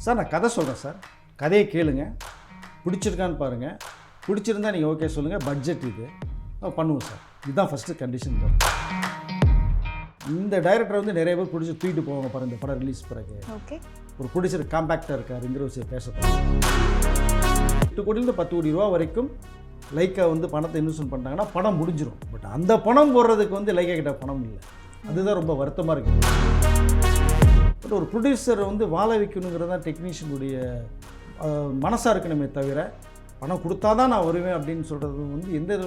Sir நான் கதை சொல்கிறேன் சார், கதையை கேளுங்க, பிடிச்சிருக்கான்னு பாருங்கள், பிடிச்சிருந்தா நீங்கள் ஓகே சொல்லுங்கள், பட்ஜெட் இது பண்ணுவோம் சார். இதுதான் ஃபஸ்ட்டு கண்டிஷன். இந்த டைரக்டரை வந்து நிறைய பேர் பிடிச்சி தூக்கிட்டு போவாங்க பாருங்கள். இந்த படம் ரிலீஸ் பிறகு ஒரு ப்ரொடியூசர் காம்பேக்டாக இருக்காருங்கிற விஷயம் பேச 8 கோடியிலிருந்து 10 கோடி ரூபா வரைக்கும் லைக்கா வந்து பணத்தை இன்வெஸ்ட்மெண்ட் பண்ணிட்டாங்கன்னா படம் முடிஞ்சிடும். பட் அந்த பணம் போடுறதுக்கு வந்து லைக்கா கிட்ட பணம் இல்லை. அதுதான் ரொம்ப வருத்தமாக இருக்குது. பட் ஒரு ப்ரொடியூசர் வந்து வாழ வைக்கணுங்கிறது தான் டெக்னீஷியனுடைய மனசாக இருக்கணுமே தவிர பணம் கொடுத்தா தான் நான் வருவேன் அப்படின்னு சொல்கிறது வந்து எந்த.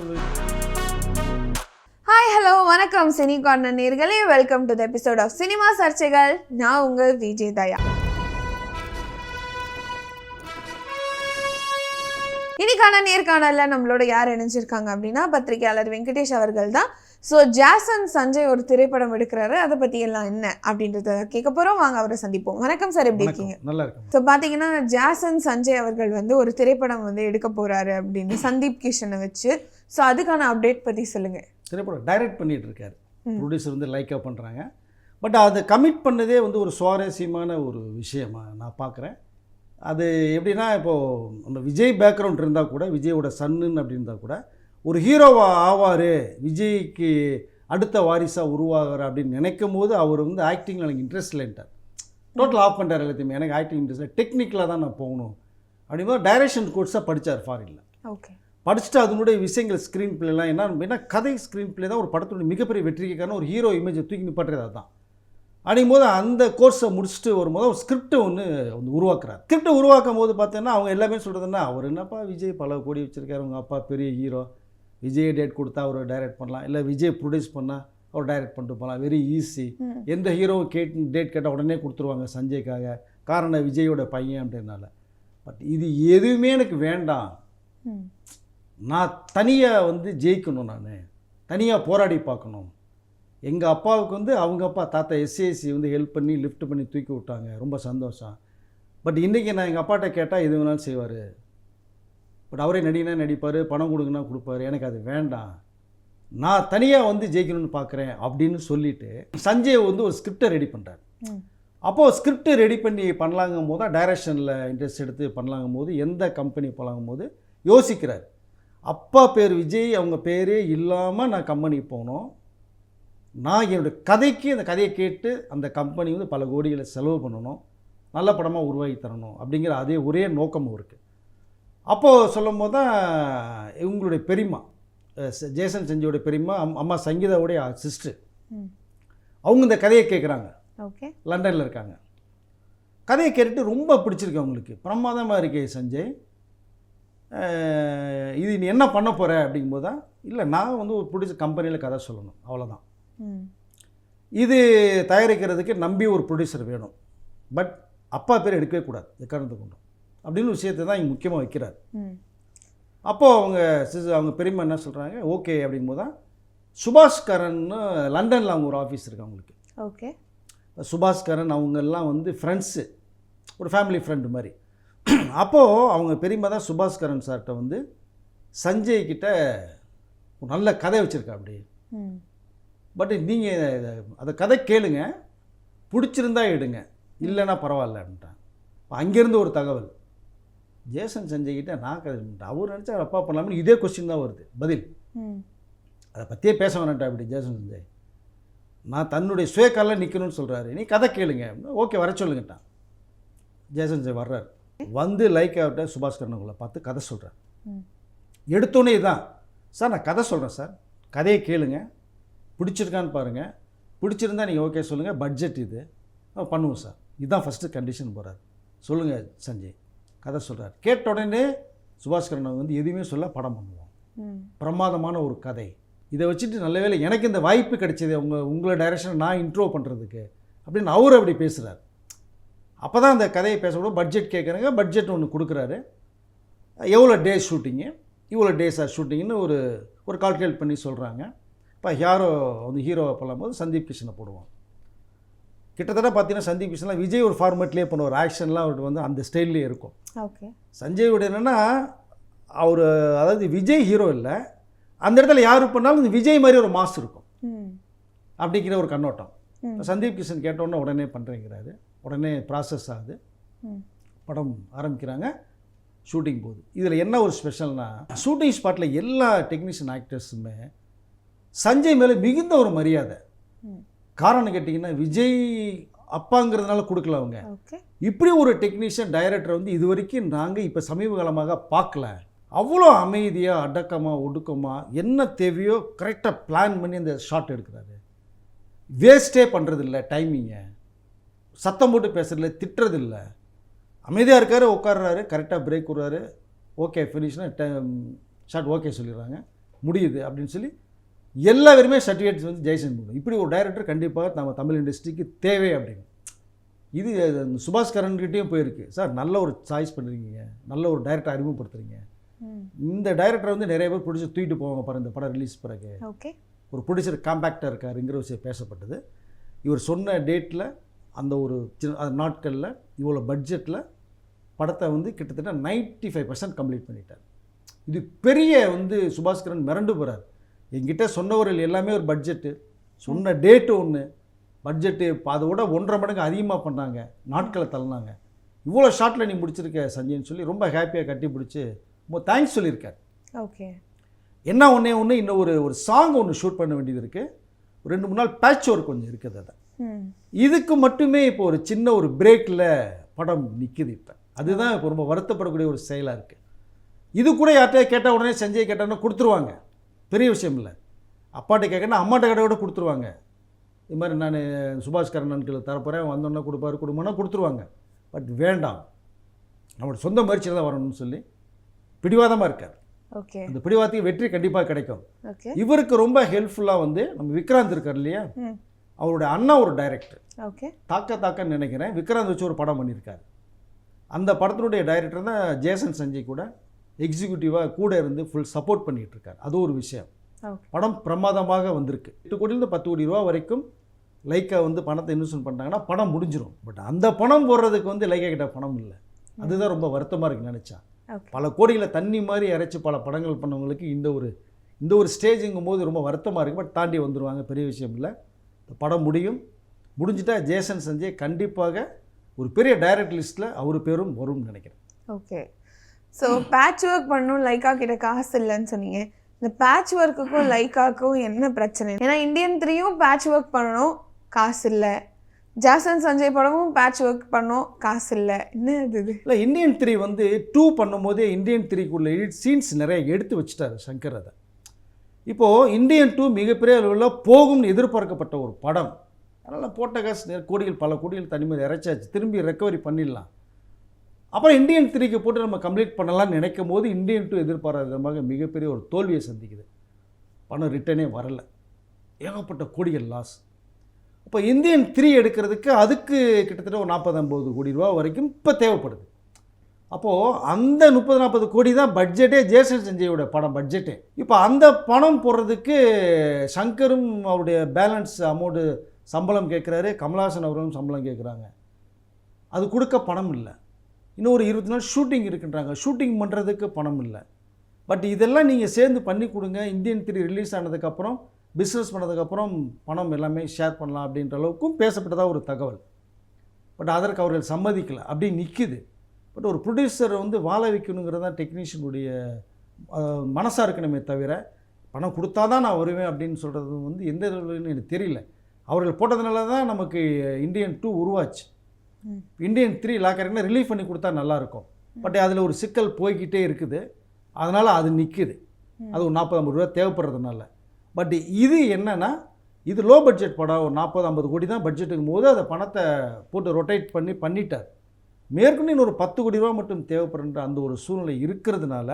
ஹாய் ஹலோ வணக்கம் சினி கார்னர் நேயர்களே, welcome to the episode of cinema சர்ச்சைகள். நான் உங்கள் விஜய் தயா. இன்னைக்கான நேர்காணல்ல நம்மளோட யார் இணைஞ்சிருக்காங்க அப்படின்னா பத்திரிகையாளர் வெங்கடேஷ் அவர்கள் தான். ஸோ ஜாசன் சஞ்சய் ஒரு திரைப்படம் எடுக்கிறாரு, அதை பற்றி எல்லாம் என்ன அப்படின்றத கேட்க போகிறோம். வாங்க அவரை சந்திப்போம். வணக்கம் சார், எப்படி இருக்கீங்க? நல்லா இருக்கு. ஸோ பார்த்தீங்கன்னா ஜாசன் சஞ்சய் அவர்கள் வந்து ஒரு திரைப்படம் வந்து எடுக்க போகிறாரு அப்படின்னு சந்தீப் கிஷனை வச்சு. ஸோ அதுக்கான அப்டேட் பற்றி சொல்லுங்கள். திரைப்படம் டைரக்ட் பண்ணிகிட்டு இருக்காரு, ப்ரொடியூசர் வந்து லைக்காக பண்ணுறாங்க. பட் அதை கமிட் பண்ணதே வந்து ஒரு சுவாரஸ்யமான ஒரு விஷயமா நான் பார்க்குறேன். அது எப்படின்னா, இப்போது நம்ம விஜய் பேக்ரவுண்ட் இருந்தால் கூட, விஜயோட சன்னுன்னு அப்படி இருந்தால் கூட, ஒரு ஹீரோவாக ஆவார், விஜய்க்கு அடுத்த வாரிசாக உருவாகிறார் அப்படின்னு நினைக்கும் போது அவர் வந்து ஆக்டிங்கில் எனக்கு இன்ட்ரெஸ்ட் இல்லைன்ட்டார். டோட்டல் ஆஃப் பண்ணிட்டார் எல்லாத்தையுமே. எனக்கு ஆக்டிங் இன்ட்ரெஸ்ட் இல்லை, டெக்னிக்கலாக தான் நான் போகணும் அப்படிங்கும்போது டைரக்ஷன் கோர்ஸாக படித்தார் ஃபாரினில். ஓகே, படிச்சுட்டு அதனுடைய விஷயங்கள் ஸ்க்ரீன் பிளேலாம் என்ன கதை ஸ்க்ரீன் பிளே தான் ஒரு படத்துடைய மிகப்பெரிய வெற்றிக்கான ஒரு ஹீரோ இமேஜை தூக்கி நிப்பாட்டுறது அதுதான். அப்படிங்கும்போது அந்த கோர்ஸை முடிச்சுட்டு வரும்போது ஒரு ஸ்கிரிப்டை ஒன்று உருவாக்குறாரு. ஸ்கிரிப்டை உருவாக்கும் போது பார்த்தீங்கன்னா அவங்க எல்லாமே சொல்கிறதுன்னா, அவர் என்னப்பா விஜய் பல கோடி வச்சுருக்காரு, அவங்க அப்பா பெரிய ஹீரோ, விஜய் டேட் கொடுத்தா அவர் டைரக்ட் பண்ணலாம், இல்லை விஜய் ப்ரொடியூஸ் பண்ணால் அவர் டைரக்ட் பண்ணிட்டு போகலாம், வெரி ஈஸி. எந்த ஹீரோவும் டேட் கேட்டால் உடனே கொடுத்துருவாங்க சஞ்சய்க்காக, காரணம் விஜயோட பையன் அப்படின்னால. பட் இது எதுவுமே எனக்கு வேண்டாம், நான் தனியாக வந்து ஜெயிக்கணும், நான் தனியாக போராடி பார்க்கணும். எங்கள் அப்பாவுக்கு வந்து அவங்க அப்பா தாத்தா எஸ்ஏசி வந்து ஹெல்ப் பண்ணி லிஃப்ட் பண்ணி தூக்கி விட்டாங்க, ரொம்ப சந்தோஷம். பட் இன்றைக்கி நான் எங்கள் அப்பாட்ட கேட்டால் எது வேணாலும் செய்வார். பட் அவரே நடினா நடிப்பார், பணம் கொடுங்கன்னா கொடுப்பாரு, எனக்கு அது வேண்டாம், நான் தனியாக வந்து ஜெயிக்கணும்னு பார்க்குறேன் அப்படின்னு சொல்லிவிட்டு சஞ்சய் வந்து ஒரு ஸ்கிரிப்டை ரெடி பண்ணுறாரு. அப்போது ஸ்கிரிப்டை ரெடி பண்ணி பண்ணலாங்கும் போது தான் டைரக்ஷனில் இன்ட்ரெஸ்ட் எடுத்து பண்ணலாங்கும் போது எந்த கம்பெனி போகலாங்கும் போது யோசிக்கிறார். அப்பா பேர் விஜய், அவங்க பேரே இல்லாமல் நான் கம்பெனிக்கு போகணும், நான் என்னுடைய கதைக்கு அந்த கதையை கேட்டு அந்த கம்பெனி வந்து பல கோடிகளை செலவு பண்ணணும், நல்ல படமாக உருவாக்கி தரணும் அப்படிங்கிற அதே ஒரே நோக்கமும் இருக்குது. அப்போது சொல்லும் போது தான் இவங்களுடைய பெரியம்மா, ஜேசன் சஞ்சயோட பெரியம்மா, அம்மா சங்கீதாவுடைய சிஸ்டர், அவங்க இந்த கதையை கேட்குறாங்க. ஓகே, லண்டனில் இருக்காங்க. கதையை கேட்டுட்டு ரொம்ப பிடிச்சிருக்கு அவங்களுக்கு, பிரமாதமாக இருக்கே சஞ்சய், இது நீ என்ன பண்ண போகிற அப்படிங்கும்போது தான், இல்லை நான் வந்து ஒரு பிடிச்ச கம்பெனியில் கதை சொல்லணும், அவ்வளோதான். இது தயாரிக்கிறதுக்கு நம்பி ஒரு ப்ரொடியூசர் வேணும், பட் அப்பா பேர் எடுக்கவே கூடாது எக்காரணத்தை கொண்டு அப்படின்னு விஷயத்தை தான் இங்கே முக்கியமாக வைக்கிறார். அப்போது அவங்க பெரியம்மா என்ன சொல்கிறாங்க, ஓகே அப்படிங்கும்போது தான் சுபாஷ்கரன்னு லண்டனில் அவங்க ஒரு ஆஃபீஸ் இருக்குது அவங்களுக்கு. ஓகே, சுபாஷ்கரன் அவங்கெல்லாம் வந்து ஃப்ரெண்ட்ஸு, ஒரு ஃபேமிலி ஃப்ரெண்டு மாதிரி. அப்போது அவங்க பெரியம்மா தான் சுபாஷ்கரன் சார்கிட்ட வந்து சஞ்சய் கிட்ட ஒரு நல்ல கதை வச்சுருக்கா அப்படி, பட் நீங்கள் அதை கதை கேளுங்க, பிடிச்சிருந்தா எடுங்க, இல்லைன்னா பரவாயில்ல அப்படின்ட்டான். அங்கேருந்து ஒரு தகவல் ஜேசன் சஞ்சய் கிட்ட நான் கதை அவர் நினச்சா அப்பா பண்ணலாம்னு இதே கொஸ்டின் தான் வருது பதில். அதை பற்றியே பேச வேணாட்டா அப்படி ஜேசன் சஞ்சய், நான் தன்னுடைய சுயக்காலில் நிற்கணும்னு சொல்கிறாரு, நீ கதை கேளுங்க, ஓகே வர சொல்லுங்கட்டான். ஜேசன் சஞ்சய் வர்றார், வந்து லைக்காவிட்ட சுபாஷ்கரனுக்குள்ளே பார்த்து கதை சொல்கிறார். எடுத்தோன்னே இதுதான் சார், நான் கதை சொல்கிறேன் சார், கதையை கேளுங்க, பிடிச்சிருக்கான்னு பாருங்கள், பிடிச்சிருந்தா நீங்கள் ஓகே சொல்லுங்கள், பட்ஜெட் இது பண்ணுவோம் சார். இதுதான் ஃபஸ்ட்டு கண்டிஷன் போகிறார். சொல்லுங்கள் சஞ்சய், கதை சொல்கிறார். கேட்ட உடனே சுபாஷ்கரன் வந்து எதுவுமே சொல்ல, படம் பண்ணுவோம், பிரமாதமான ஒரு கதை, இதை வச்சுட்டு நல்ல வேளை எனக்கு இந்த வாய்ப்பு கிடைச்சது உங்களை டைரக்ஷனை நான் இன்ட்ரோ பண்ணுறதுக்கு அப்படின்னு அவர் அப்படி பேசுகிறார். அப்போ தான் அந்த கதையை பேசக்கூட பட்ஜெட் கேட்குறாங்க, பட்ஜெட் ஒன்று கொடுக்குறாரு, எவ்வளோ டேஸ் ஷூட்டிங்கு, இவ்வளோ டேஸாக ஷூட்டிங்னு ஒரு கால்குலேட் பண்ணி சொல்கிறாங்க. இப்போ யாரோ வந்து ஹீரோவை பண்ணும்போது சந்தீப் கிஷனை போடுவோம். கிட்டத்தட்ட பார்த்தீங்கன்னா சந்தீப் கிஷன்லாம் விஜய் ஒரு ஃபார்மேட்லேயே பண்ணுவார், ஆக்ஷன்லாம் அவர்கிட்ட வந்து அந்த ஸ்டைல்லே இருக்கும். ஓகே, சஞ்சயோட என்னென்னா அவர் அதாவது விஜய் ஹீரோ இல்லை, அந்த இடத்துல யார் பண்ணாலும் இந்த விஜய் மாதிரி ஒரு மாஸ் இருக்கும் அப்படிங்கிற ஒரு கண்ணோட்டம். சந்தீப் கிஷன் கேட்டோன்னே உடனே பண்ணுறேங்கிறாரு, உடனே ப்ராசஸ் ஆகுது, படம் ஆரம்பிக்கிறாங்க, ஷூட்டிங் போகுது. இதில் என்ன ஒரு ஸ்பெஷல்னா, ஷூட்டிங் ஸ்பாட்டில் எல்லா டெக்னீஷியன் ஆக்டர்ஸுமே சஞ்சய் மேலே மிகுந்த ஒரு மரியாதை. காரணம் கேட்டிங்கன்னா, விஜய் அப்பாங்கிறதுனால கொடுக்கல அவங்க. இப்படி ஒரு டெக்னீஷியன் டைரக்டர் வந்து இது வரைக்கும் நாங்கள் இப்போ சமீப காலமாக பார்க்கல. அவ்வளோ அமைதியாக, அடக்கமாக, ஒடுக்கமாக, என்ன தேவையோ கரெக்டாக பிளான் பண்ணி அந்த ஷாட் எடுக்கிறாரு. வேஸ்ட்டே பண்ணுறதில்ல டைமிங்கை, சத்தம் போட்டு பேசுறதில்ல, திட்டுறதில்ல, அமைதியாக இருக்கார், உட்கார்றாரு, கரெக்டாக பிரேக் விடுறாரு, ஓகே ஃபினிஷ்னா ஷாட் ஓகே சொல்லிடுறாங்க, முடியுது அப்படின்னு சொல்லி எல்லா பேருமே சர்டிஃபிகேட்ஸ் வந்து ஜெய்சன் பண்ணும். இப்படி ஒரு டைரக்டர் கண்டிப்பாக நம்ம தமிழ் இண்டஸ்ட்ரிக்கு தேவை அப்படின்னு. இது சுபாஷ் கரன்கிட்டையும் போயிருக்கு. சார் நல்ல ஒரு சாய்ஸ் பண்ணுறீங்க, நல்ல ஒரு டைரக்டர் அறிமுகப்படுத்துறீங்க, இந்த டைரக்டர் வந்து நிறைய பேர் ப்ரொடியூசர் தூக்கிட்டு போவாங்க பாருங்க இந்த படம் ரிலீஸ் பிறகு. ஒரு ப்ரொடியூசர் காம்பேக்டாக இருக்காருங்கிற விஷயம் பேசப்பட்டது. இவர் சொன்ன டேட்டில் அந்த ஒரு நாட்களில் இவ்வளோ பட்ஜெட்டில் படத்தை வந்து கிட்டத்தட்ட 95% கம்ப்ளீட் பண்ணிட்டார். இது பெரிய வந்து சுபாஷ்கரன் மிரண்டு போகிறார். என்கிட்ட சொன்னவர்கள் எல்லாமே ஒரு பட்ஜெட்டு, சொன்ன டேட்டு ஒன்று, பட்ஜெட்டு அதை விட 1.5 மடங்கு அதிகமாக பண்ணாங்க, நாட்களை தள்ளினாங்க, இவ்வளோ ஷார்ட்டில் நீ முடிச்சிருக்க சஞ்சய்னு சொல்லி ரொம்ப ஹாப்பியாக கட்டி பிடிச்சி ரொம்ப தேங்க்ஸ் சொல்லியிருக்கார். ஓகே. என்ன ஒன்றே ஒன்று, இன்னும் ஒரு சாங் ஒன்று ஷூட் பண்ண வேண்டியது இருக்குது. ஒரு 2-3 நாள் பேட்ச் ஒர்க் கொஞ்சம் இருக்குது. அதை இதுக்கு மட்டுமே இப்போ ஒரு சின்ன ஒரு பிரேக்கில் படம் நிற்குது. இப்போ அதுதான் இப்போ ரொம்ப வருத்தப்படக்கூடிய ஒரு செயலாக இருக்குது. இது கூட யார்கிட்ட கேட்டால் உடனே சஞ்சய் கேட்டாங்கன்னா கொடுத்துருவாங்க, பெரிய விஷயம் இல்லை. அப்பாட்ட கேட்கணும், அம்மாட்ட கேட்ட கூட கொடுத்துருவாங்க. இது மாதிரி நான் சுபாஷ் கரன்களுக்கு தரப்போகிறேன், வந்தோன்னா கொடுப்பாரு, கொடுமோன்னா கொடுத்துருவாங்க. பட் வேண்டாம், நம்மளோட சொந்த முயற்சியில் தான் வரணும்னு சொல்லி பிடிவாதமாக இருக்கார். ஓகே. அந்த பிடிவாதத்துக்கு வெற்றி கண்டிப்பாக கிடைக்கும். இவருக்கு ரொம்ப ஹெல்ப்ஃபுல்லாக வந்து நம்ம விக்ராந்த் இருக்கார் இல்லையா, அவருடைய அண்ணா ஒரு டைரக்டர், ஓகே, தாக்கன்னு நினைக்கிறேன், விக்ராந்த் வச்சு ஒரு படம் பண்ணியிருக்காரு. அந்த படத்தினுடைய டைரக்டர் தான் ஜேசன் சஞ்சய் கூட எக்ஸிக்யூட்டிவாக கூட இருந்து ஃபுல் சப்போர்ட் பண்ணிகிட்டு இருக்கார். அது ஒரு விஷயம். படம் பிரமாதமாக வந்திருக்கு. 8 கோடியிலிருந்து 10 கோடி ரூபா வரைக்கும் லைக்கா வந்து பணத்தை இன்வெஸ்ட்மெண்ட் பண்ணிட்டாங்கன்னா படம் முடிஞ்சிடும். பட் அந்த பணம் போடுறதுக்கு வந்து லைக்கா கிட்ட பணம் இல்லை. அதுதான் ரொம்ப வருத்தமாக இருக்குது. நினச்சா பல கோடிகளை தண்ணி மாதிரி இறைச்சி பல படங்கள் பண்ணவங்களுக்கு இந்த ஒரு ஸ்டேஜுங்கும் போது ரொம்ப வருத்தமாக இருக்குது. பட் தாண்டி வந்துடுவாங்க, பெரிய விஷயம் இல்லை. இந்த படம் முடிஞ்சிட்டா ஜேசன் சஞ்சய் கண்டிப்பாக ஒரு பெரிய டைரக்ட் லிஸ்ட்டில் அவர் பேரும் வரும்னு நினைக்கிறேன். ஓகே. ஸோ பேட்ச் ஒர்க் பண்ணணும், லைக்கா கிட்ட காசு இல்லைன்னு சொன்னீங்க. இந்த பேட்ச் ஒர்க்குக்கும் லைக்காக்கும் என்ன பிரச்சனை? ஏன்னா இந்தியன் 3யும் பேட்ச் ஒர்க் பண்ணணும், காசு இல்லை. ஜாசன் சஞ்சய் படமும் பேட்ச் ஒர்க் பண்ணோம், காசு இல்லை. என்ன இது? இல்லை, இந்தியன் 3 வந்து 2 பண்ணும்போதே இந்தியன் 3க்குள்ள சீன்ஸ் நிறைய எடுத்து வச்சுட்டாரு சங்கர். அதை இப்போது இந்தியன் 2 மிகப்பெரிய அளவில் போகும்னு எதிர்பார்க்கப்பட்ட ஒரு படம். அதனால் போட்ட காசு கோடிகள், பல கோடிகள் தனிமதி இறைச்சாச்சு, திரும்பி ரெக்கவரி பண்ணிடலாம். அப்புறம் இந்தியன் 3க்கு போட்டு நம்ம கம்ப்ளீட் பண்ணலாம்னு நினைக்கும் போது இந்தியன் 2 எதிர்பாராத விதமாக மிகப்பெரிய ஒரு தோல்வியை சந்திக்குது. பணம் ரிட்டனே வரலை, ஏகப்பட்ட கோடிகள் லாஸ். இப்போ இந்தியன் 3 எடுக்கிறதுக்கு அதுக்கு கிட்டத்தட்ட ஒரு 40-50 கோடி ரூபா வரைக்கும் இப்போ தேவைப்படுது. அப்போது அந்த 30-40 கோடி தான் பட்ஜெட்டே, ஜேசன் சஞ்சயோட படம் பட்ஜெட்டே. இப்போ அந்த பணம் போடுறதுக்கு சங்கரும் அவருடைய பேலன்ஸ் அமௌண்ட்டு சம்பளம் கேட்குறாரு, கமல்ஹாசன் அவர்களும் சம்பளம் கேட்குறாங்க. அது கொடுக்க பணம் இல்லை. இன்னும் ஒரு 20 நாள் ஷூட்டிங் இருக்குன்றாங்க, ஷூட்டிங் பண்ணுறதுக்கு பணம் இல்லை. பட் இதெல்லாம் நீங்கள் சேர்ந்து பண்ணி கொடுங்க, இந்தியன் 3 ரிலீஸ் ஆனதுக்கப்புறம் பிஸ்னஸ் பண்ணதுக்கப்புறம் பணம் எல்லாமே ஷேர் பண்ணலாம் அப்படின்ற அளவுக்கும் பேசப்பட்டதாக ஒரு தகவல். பட் அதற்கு அவர்கள் சம்மதிக்கலை, அப்படி நிற்குது. பட் ஒரு ப்ரொடியூசரை வந்து வாழ வைக்கணுங்கிறது தான் டெக்னீஷியனுடைய மனசாக இருக்கணுமே தவிர, பணம் கொடுத்தா தான் நான் வருவேன் அப்படின்னு சொல்கிறது வந்து எந்த அளவுன்னு எனக்கு தெரியல. அவர்கள் போட்டதுனால தான் நமக்கு இந்தியன் 2 உருவாச்சு. இந்தியன் 3 லாக்கர்னா ரிலீஃப் பண்ணி கொடுத்தா நல்லாயிருக்கும். பட் அதில் ஒரு சிக்கல் போய்கிட்டே இருக்குது. அதனால் அது நிற்குது. அது ஒரு 40-50 ரூபா தேவைப்படுறதுனால. பட் இது என்னென்னா, இது லோ பட்ஜெட் படம், ஒரு 40-50 கோடி தான் பட்ஜெட்டுக்கும் போது அதை பணத்தை போட்டு ரொட்டேட் பண்ணிட்டார். மேற்கொண்டு இன்னொரு 10 கோடி ரூபா மட்டும் தேவைப்படுற அந்த ஒரு சூழ்நிலை இருக்கிறதுனால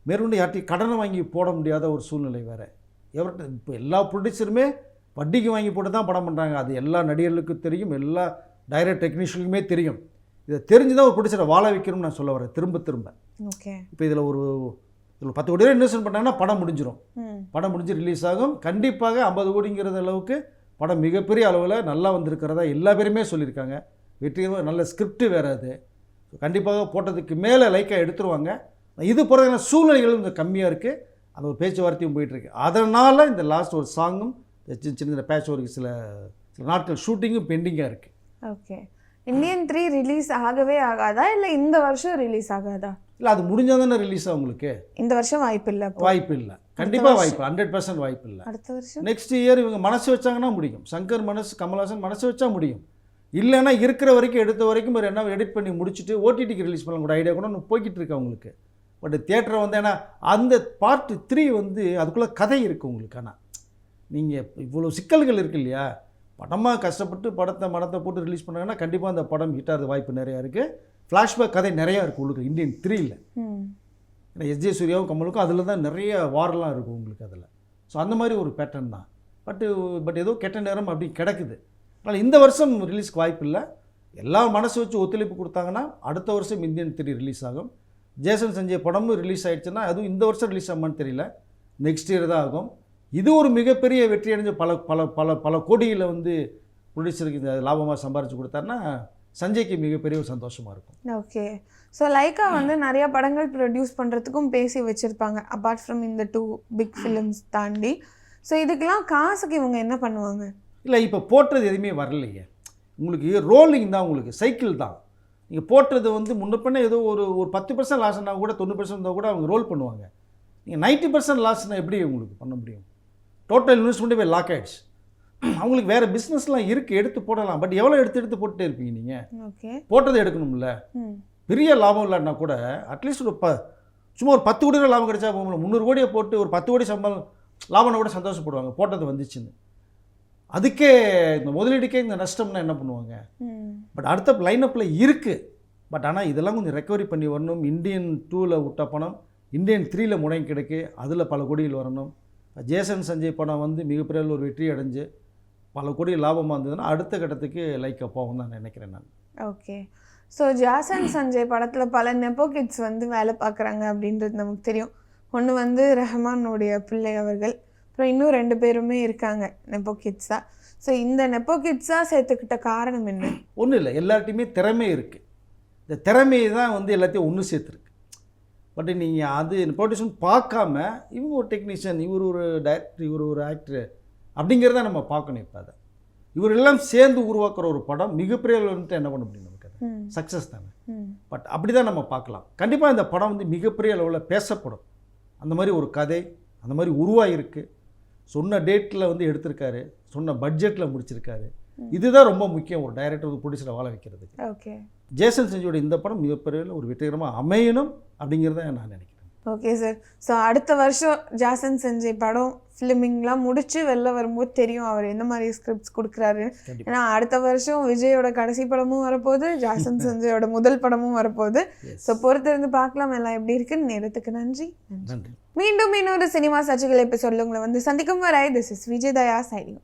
மேற்கொண்டு யார்ட்டையும் கடனை வாங்கி போட முடியாத ஒரு சூழ்நிலை வேறு. எவர்கிட்ட இப்போ எல்லா ப்ரொடியூசருமே வட்டிக்கு வாங்கி போட்டு தான் படம் பண்ணுறாங்க. அது எல்லா நடிகர்களுக்கும் தெரியும், எல்லா டைரக்ட் டெக்னீஷியனுக்குமே தெரியும். இதை தெரிஞ்சு தான் ஒரு ப்ரொடியூசரை வாழ வைக்கணும்னு நான் சொல்ல வரேன் திரும்ப. ஓகே. இப்போ இதில் 10 கோடி ரூபா இன்வெஸ்ட்மெண்ட் பண்ணாங்கன்னா படம் முடிஞ்சிடும். படம் முடிஞ்சு ரிலீஸ் ஆகும். கண்டிப்பாக 50 கோடிங்கிறது அளவுக்கு படம் மிகப்பெரிய அளவில் நல்லா வந்திருக்கிறதா எல்லா பேருமே சொல்லியிருக்காங்க. வெற்றிகரமாக நல்ல ஸ்கிரிப்ட் வேறு. அது கண்டிப்பாக போட்டதுக்கு மேலே லைக்காக எடுத்துருவாங்க. இது போகிறதுக்கான சூழ்நிலைகளும் கொஞ்சம் கம்மியாக இருக்குது. அந்த ஒரு பேச்சுவார்த்தையும் போயிட்டுருக்கு. அதனால் இந்த லாஸ்ட் ஒரு சாங்கும் சின்ன பேட்ச் ஒர்க்கு சில நாட்கள் ஷூட்டிங்கும் பெண்டிங்காக இருக்குது. ஓகே. இந்தியன் 3 ரிலீஸ் ஆகவே ஆகாதா இல்லை இந்த வருஷம் ரிலீஸ் ஆகாதா? இல்லை அது முடிஞ்சால் தானே ரிலீஸ் ஆகும் உங்களுக்கு. இந்த வருஷம் வாய்ப்பு இல்லை. வாய்ப்பு இல்லை, கண்டிப்பாக வாய்ப்பு 100% வாய்ப்பு இல்லை. அடுத்த வருஷம் நெக்ஸ்ட் இயர் இவங்க மனசு வச்சாங்கன்னா முடியும். சங்கர் மனசு, கமல்ஹாசன் மனசு வச்சா முடியும். இல்லைன்னா இருக்கிற வரைக்கும் எடுத்த வரைக்கும் ஒரு என்ன எடிட் பண்ணி முடிச்சுட்டு ஓடிடிக்கு ரிலீஸ் பண்ணலாம் கூட ஐடியா கூட போய்கிட்டு இருக்கு அவங்களுக்கு. பட் தியேட்டரை வந்து ஏன்னா அந்த பார்ட் 3 வந்து அதுக்குள்ளே கதை இருக்குது உங்களுக்கு. ஆனால் நீங்கள் இவ்வளோ சிக்கல்கள் இருக்குது இல்லையா, படமாக கஷ்டப்பட்டு படத்தை போட்டு ரிலீஸ் பண்ணாங்கன்னா கண்டிப்பாக அந்த படம் ஹிட் ஆகிறது வாய்ப்பு நிறையா இருக்குது. ஃப்ளாஷ்பேக் கதை நிறையா இருக்குது உங்களுக்கு இந்தியன் 3ல். ஏன்னா எஸ்ஜே சூர்யாவும் கமலுக்கும் அதில் தான் நிறைய வாரெலாம் இருக்கும் உங்களுக்கு அதில். ஸோ அந்த மாதிரி ஒரு பேட்டர்ன் தான். பட் ஏதோ கெட்ட நேரம் அப்படி கிடக்குது. அதனால் இந்த வருஷம் ரிலீஸ்க்கு வாய்ப்பு இல்லை. எல்லா மனசு வச்சு ஒத்துழைப்பு கொடுத்தாங்கன்னா அடுத்த வருஷம் இந்தியன் 3 ரிலீஸ் ஆகும். ஜேசன் சஞ்சய் படமும் ரிலீஸ் ஆகிடுச்சுன்னா அதுவும் இந்த வருஷம் ரிலீஸ் ஆகுமான்னு தெரியல, நெக்ஸ்ட் இயர் தான் ஆகும். இது ஒரு மிகப்பெரிய வெற்றி அடைஞ்ச பல பல பல பல கோடியில் வந்து ப்ரொடியூசருக்கு இந்த லாபமாக சம்பாரித்து கொடுத்தாருன்னா சஞ்சய்க்கு மிகப்பெரிய ஒரு சந்தோஷமாக இருக்கும். ஓகே. ஸோ லைக்கா வந்து நிறைய படங்கள் ப்ரொடியூஸ் பண்ணுறதுக்கும் பேசி வச்சுருப்பாங்க, அப்பார்ட் ஃப்ரம் இந்த 2 பிக் ஃபிலிம்ஸ் தாண்டி. ஸோ இதுக்கெல்லாம் காசுக்கு இவங்க என்ன பண்ணுவாங்க? இல்லை இப்போ போட்டது எதுவுமே வரலையே உங்களுக்கு, ரோலிங் தான் உங்களுக்கு, சைக்கிள் தான். நீங்கள் போட்டது வந்து முன்னப்பின்ன ஏதோ ஒரு 10% லாஸ்னா கூட 90% இருந்தால் கூட அவங்க ரோல் பண்ணுவாங்க. நீங்கள் 90% லாஸ்னால் எப்படி உங்களுக்கு பண்ண முடியும்? டோட்டல் இன்வெஸ்ட்மெண்ட்டே போய் லாக் ஆகிடுச்சு. அவங்களுக்கு வேறு பிஸ்னஸ்லாம் இருக்குது, எடுத்து போடலாம். பட் எவ்வளோ எடுத்து போட்டுட்டே இருப்பீங்க நீங்கள்? ஓகே, போட்டதை எடுக்கணும்ல. பெரிய லாபம் இல்லைன்னா கூட அட்லீஸ்ட் சும்மா ஒரு 10 கோடி ரூபா லாபம் கிடைச்சா போகல. 300 கோடியை போட்டு ஒரு 10 கோடி சம்பளம் லாபம்னா கூட சந்தோஷப்படுவாங்க, போட்டது வந்துச்சுன்னு. அதுக்கே இந்த முதலீடுக்கே இந்த நஷ்டம்னா என்ன பண்ணுவாங்க? பட் அடுத்த லைனப்பில் இருக்குது. பட் ஆனால் இதெல்லாம் கொஞ்சம் ரெக்கவரி பண்ணி வரணும். இந்தியன் 2ல் விட்ட பணம் இந்தியன் 3ல் முடங்கி கிடக்கு, அதில் பல கோடிகள் வரணும். ஜேசன் சஞ்சய் படம் வந்து மிகப்பெரிய ஒரு வெற்றி அடைஞ்சு பல கோடி லாபமாக இருந்ததுன்னா அடுத்த கட்டத்துக்கு லைக் போகும் தான் நினைக்கிறேன் நான். ஓகே. ஸோ ஜாசன் சஞ்சய் படத்தில் பல நெப்போ கிட்ஸ் வந்து வேலை பார்க்குறாங்க அப்படின்றது நமக்கு தெரியும். ஒன்று வந்து ரஹ்மானுடைய பிள்ளை அவர்கள், அப்புறம் இன்னும் 2 பேருமே இருக்காங்க நெப்போ கிட்ஸாக. ஸோ இந்த நெப்போ கிட்ஸாக சேர்த்துக்கிட்ட காரணம் என்ன? ஒன்றும் இல்லை, எல்லார்ட்டையுமே திறமை இருக்குது. இந்த திறமையை தான் வந்து எல்லாத்தையும் ஒன்று சேர்த்துருக்கு. பட் நீங்கள் அது ப்ரொடியூஷன் பார்க்காம இவங்க ஒரு டெக்னீஷியன், இவர் ஒரு டைரக்டர், இவர் ஒரு ஆக்டரு அப்படிங்கிறத நம்ம பார்க்கணும். இப்போ அதை இவரெல்லாம் சேர்ந்து உருவாக்குற ஒரு படம் மிகப்பெரிய அளவுக்கு என்ன பண்ண முடியும்? நமக்கு அது சக்ஸஸ் தானே. பட் அப்படி தான் நம்ம பார்க்கலாம். கண்டிப்பாக இந்த படம் வந்து மிகப்பெரிய அளவில் பேசப்படும். அந்த மாதிரி ஒரு கதை அந்த மாதிரி உருவாகிருக்கு. சொன்ன டேட்டில் வந்து எடுத்திருக்காரு, சொன்ன பட்ஜெட்டில் முடிச்சிருக்காரு. இதுதான் ரொம்ப முக்கியம் ஒரு டைரக்டர் ஒரு ப்ரொடியூசரை வாழ வைக்கிறதுக்கு. ஓகே. ஜேசன் சஞ்சயோட இந்த படம் மிகப்பெரிய ஒரு வெற்றிகரமாக அமையணும் அப்படிங்கிறத நான் நினைக்கிறேன். Okay sir. ஸோ அடுத்த வருஷம் ஜாசன் சஞ்சய் படம் ஃபிலிமிங்லாம் முடிச்சு வெளில வரும்போது தெரியும் அவர் எந்த மாதிரி ஸ்கிரிப்ட்ஸ் கொடுக்குறாரு. ஏன்னா அடுத்த வருஷம் விஜயோட கடைசி படமும் வரப்போகுது, ஜாசன் சஞ்சயோட முதல் படமும் வரப்போகுது. ஸோ பொறுத்திருந்து பார்க்கலாம் எல்லாம் எப்படி இருக்குன்னு. நேரத்துக்கு நன்றி. நன்றி. மீண்டும் இன்னொரு சினிமா சர்ச்சைகள் எபிசோட்ல உங்களை வந்து சந்திக்கும் வரை this is Vijay Daya signing.